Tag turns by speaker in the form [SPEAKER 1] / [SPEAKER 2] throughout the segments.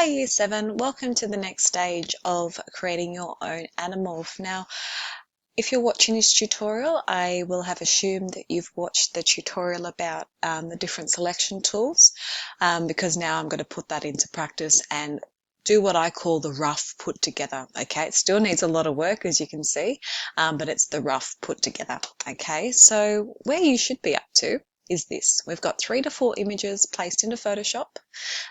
[SPEAKER 1] Hi Year 7, welcome to the next stage of creating your own Animorph. Now, if you're watching this tutorial, I will have assumed that you've watched the tutorial about the different selection tools because now I'm going to put that into practice and do what I call the rough put together. Okay, it still needs a lot of work, as you can see, but it's the rough put together. Okay, so where you should be up to is this. We've got 3 to 4 images placed into Photoshop.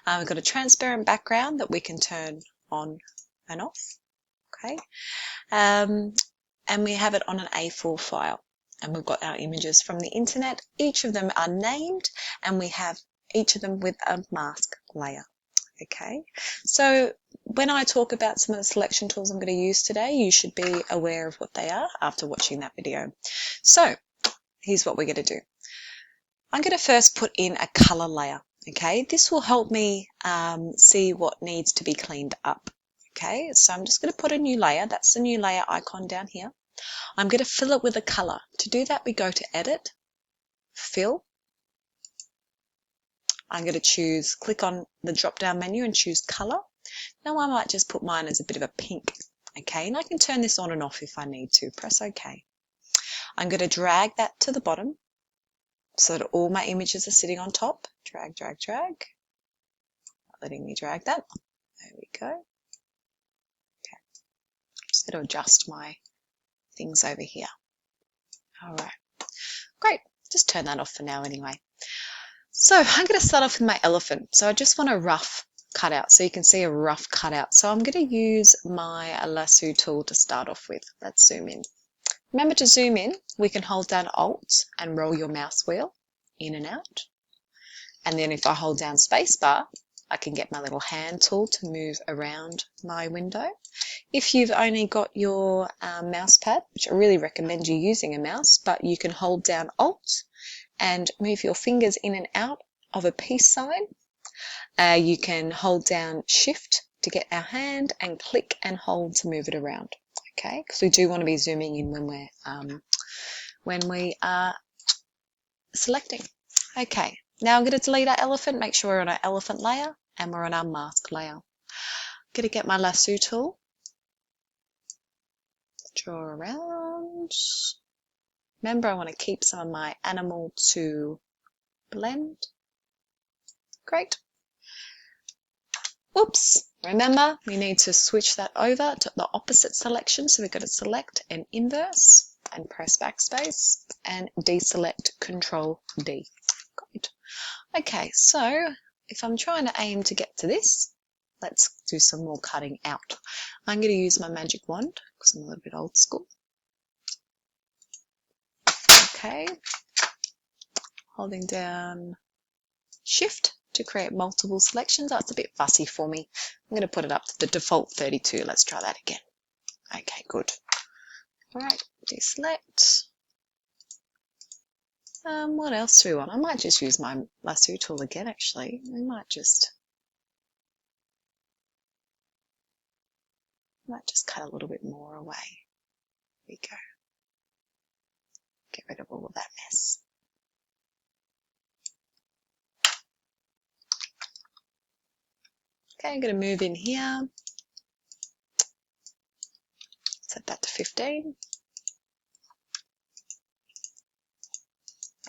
[SPEAKER 1] We've got a transparent background that we can turn on and off. Okay, and we have it on an A4 file. And we've got our images from the internet. Each of them are named, and we have each of them with a mask layer. Okay, so when I talk about some of the selection tools I'm going to use today, you should be aware of what they are after watching that video. So here's what we're going to do. I'm going to first put in a color layer. Okay, this will help me see what needs to be cleaned up. Okay, so I'm just going to put a new layer. That's the new layer icon down here. I'm going to fill it with a color. To do that, we go to Edit, Fill. I'm going to click on the drop-down menu and choose Color. Now I might just put mine as a bit of a pink. Okay, and I can turn this on and off if I need to. Press OK. I'm going to drag that to the bottom so that all my images are sitting on top. Drag, drag, drag. Not letting me drag that. There we go. Okay. Just going to adjust my things over here. All right. Great. Just turn that off for now anyway. So I'm going to start off with my elephant. So I just want a rough cutout. So you can see a rough cutout. So I'm going to use my lasso tool to start off with. Let's zoom in. Remember to zoom in, we can hold down Alt and roll your mouse wheel in and out. And then if I hold down spacebar, I can get my little hand tool to move around my window. If you've only got your mouse pad, which I really recommend you using a mouse, but you can hold down Alt and move your fingers in and out of a peace sign. You can hold down Shift to get our hand and click and hold to move it around. Okay, because we do want to be zooming in when we are selecting. Okay, now I'm going to delete our elephant. Make sure we're on our elephant layer and we're on our mask layer. I'm going to get my lasso tool, draw around. Remember, I want to keep some of my animal to blend. Great. Oops. Remember, we need to switch that over to the opposite selection. So we've got to select and inverse and press backspace and deselect Control D. Great. Okay, so if I'm trying to aim to get to this, let's do some more cutting out. I'm going to use my magic wand because I'm a little bit old school. Okay, holding down Shift to create multiple selections. That's a bit fussy for me. I'm going to put it up to the default 32. Let's try that again. Okay, good. All right, deselect. What else do we want? I might just use my lasso tool again, actually. We might just cut a little bit more away. There we go. Get rid of all of that mess. Okay, I'm going to move in here. Set that to 15.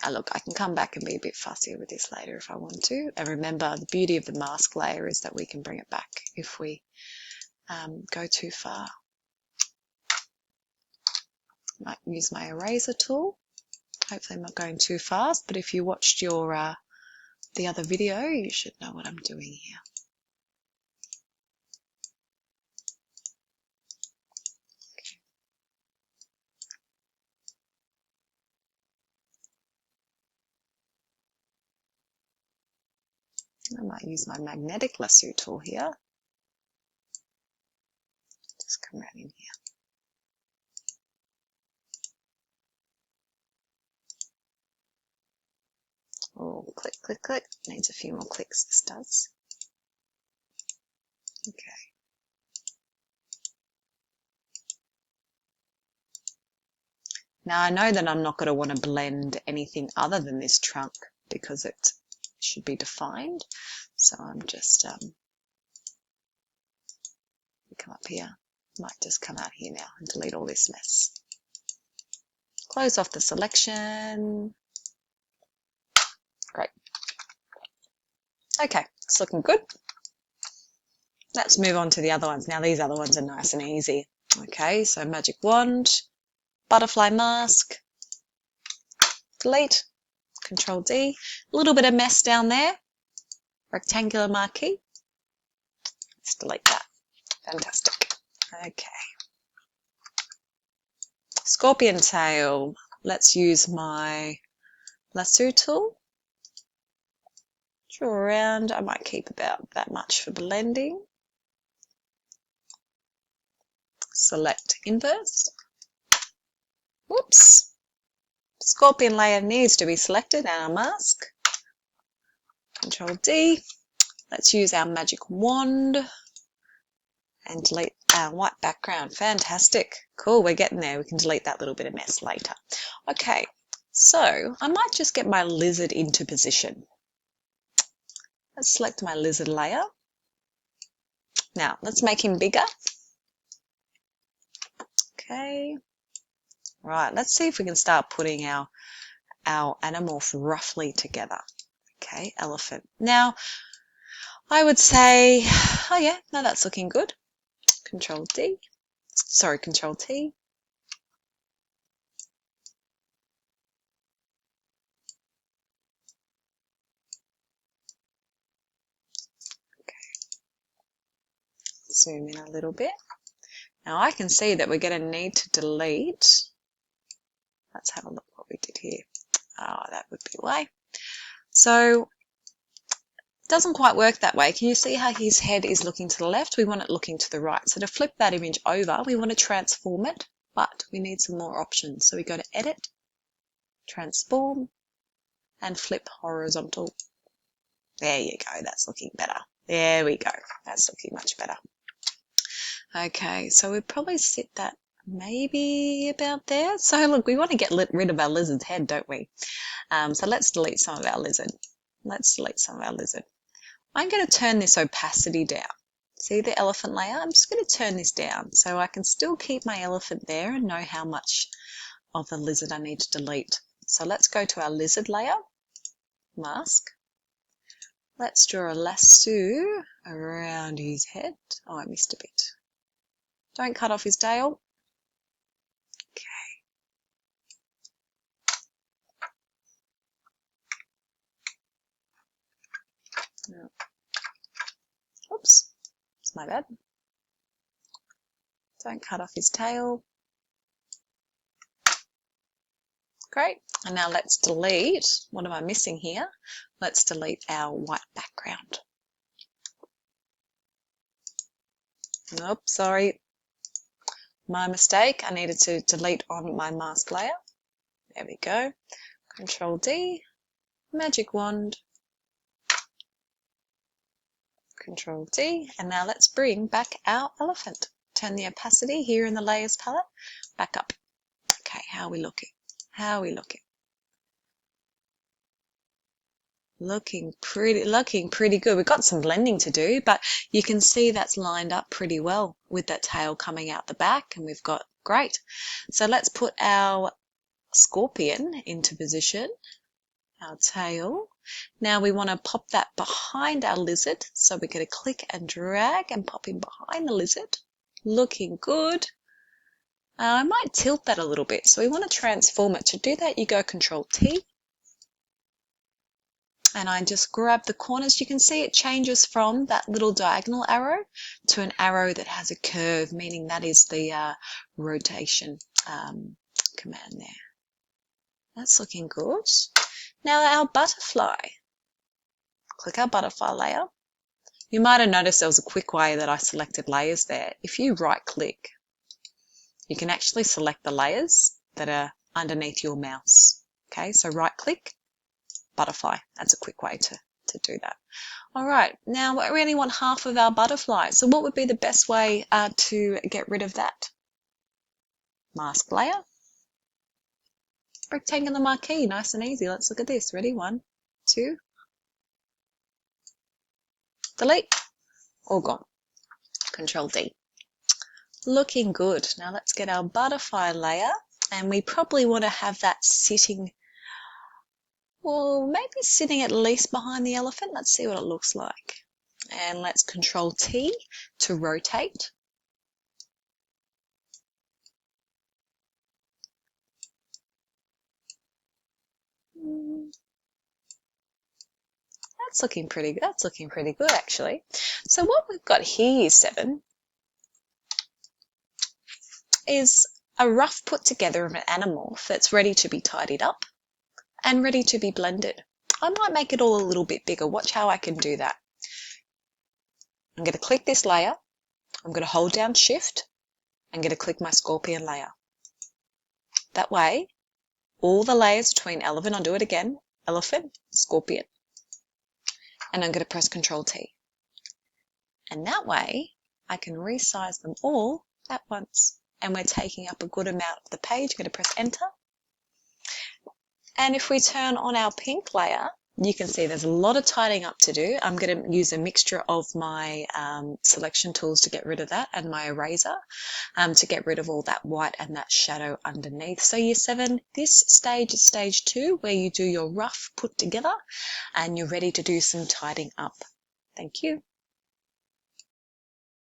[SPEAKER 1] Look, I can come back and be a bit fussier with this later if I want to. And remember, the beauty of the mask layer is that we can bring it back if we go too far. Might use my eraser tool. Hopefully I'm not going too fast, but if you watched your the other video, you should know what I'm doing here. I might use my magnetic lasso tool here. Just come right in here. Oh, click, click, click. Needs a few more clicks, this does. Okay. Now I know that I'm not going to want to blend anything other than this trunk because it should be defined. So I'm just come up here. Might just come out here now and delete all this mess. Close off the selection. Great. Okay, it's looking good. Let's move on to the other ones. Now these other ones are nice and easy. Okay, so magic wand, butterfly mask, delete, Control D. A little bit of mess down there. Rectangular marquee. Let's delete that. Fantastic. Okay. Scorpion tail. Let's use my lasso tool. Draw around. I might keep about that much for blending. Select inverse. Whoops. Scorpion layer needs to be selected and our mask. Control D. Let's use our magic wand and delete our white background. Fantastic. Cool, we're getting there. We can delete that little bit of mess later. Okay, so I might just get my lizard into position. Let's select my lizard layer. Now, let's make him bigger. Okay. Right, let's see if we can start putting our Animorph roughly together. Okay, elephant. Now, I would say, oh yeah, no, that's looking good. Control D. Sorry, Control T. Okay. Zoom in a little bit. Now I can see that we're going to need to delete. Let's have a look what we did here. Oh, that would be why. So, it doesn't quite work that way. Can you see how his head is looking to the left? We want it looking to the right. So to flip that image over, we want to transform it, but we need some more options. So we go to Edit, Transform, and Flip Horizontal. There you go. That's looking better. There we go. That's looking much better. Okay, so we'd probably sit that maybe about there. So look, we want to get rid of our lizard's head, don't we? So let's delete some of our lizard. Let's delete some of our lizard. I'm going to turn this opacity down. See the elephant layer? I'm just going to turn this down so I can still keep my elephant there and know how much of the lizard I need to delete. So let's go to our lizard layer, mask. Let's draw a lasso around his head. Oh, I missed a bit. Don't cut off his tail. Okay. No. Oops, it's my bad. Don't cut off his tail. Great. And now let's delete. What am I missing here? Let's delete our white background. Nope, sorry. My mistake. I needed to delete on my mask layer. There we go. Control D, magic wand, Control D, and now let's bring back our elephant. Turn the opacity here in the layers palette back up. Okay, how are we looking? How are we looking? Looking pretty good. We've got some blending to do, but you can see that's lined up pretty well with that tail coming out the back, and we've got great. So let's put our scorpion into position, our tail. Now we want to pop that behind our lizard, so we're going to click and drag and pop him behind the lizard. Looking good. I might tilt that a little bit, so we want to transform it. To do that, you go Control T, and I just grab the corners. You can see it changes from that little diagonal arrow to an arrow that has a curve, meaning that is the rotation command there. That's looking good. Now our butterfly. Click our butterfly layer. You might have noticed there was a quick way that I selected layers there. If you right click, you can actually select the layers that are underneath your mouse. Okay, so right click, butterfly. That's a quick way to do that. All right, now we only want half of our butterfly. So what would be the best way to get rid of that? Mask layer. Rectangular marquee, nice and easy. Let's look at this. Ready? 1, 2. Delete. All gone. Control D. Looking good. Now let's get our butterfly layer, and we probably want to have that sitting, well, maybe sitting at least behind the elephant. Let's see what it looks like. And let's Control T to rotate. That's looking pretty good. That's looking pretty good, actually. So what we've got here, Year 7, is a rough put together of an Animorph that's ready to be tidied up and ready to be blended. I might make it all a little bit bigger. Watch how I can do that. I'm going to click this layer. I'm going to hold down Shift. I'm going to click my Scorpion layer. That way, all the layers between elephant, I'll do it again, elephant, scorpion. And I'm going to press Control T. And that way, I can resize them all at once. And we're taking up a good amount of the page. I'm going to press Enter. And if we turn on our pink layer, you can see there's a lot of tidying up to do. I'm going to use a mixture of my selection tools to get rid of that and my eraser to get rid of all that white and that shadow underneath. So Year 7, this stage is stage 2, where you do your rough put together and you're ready to do some tidying up. Thank you.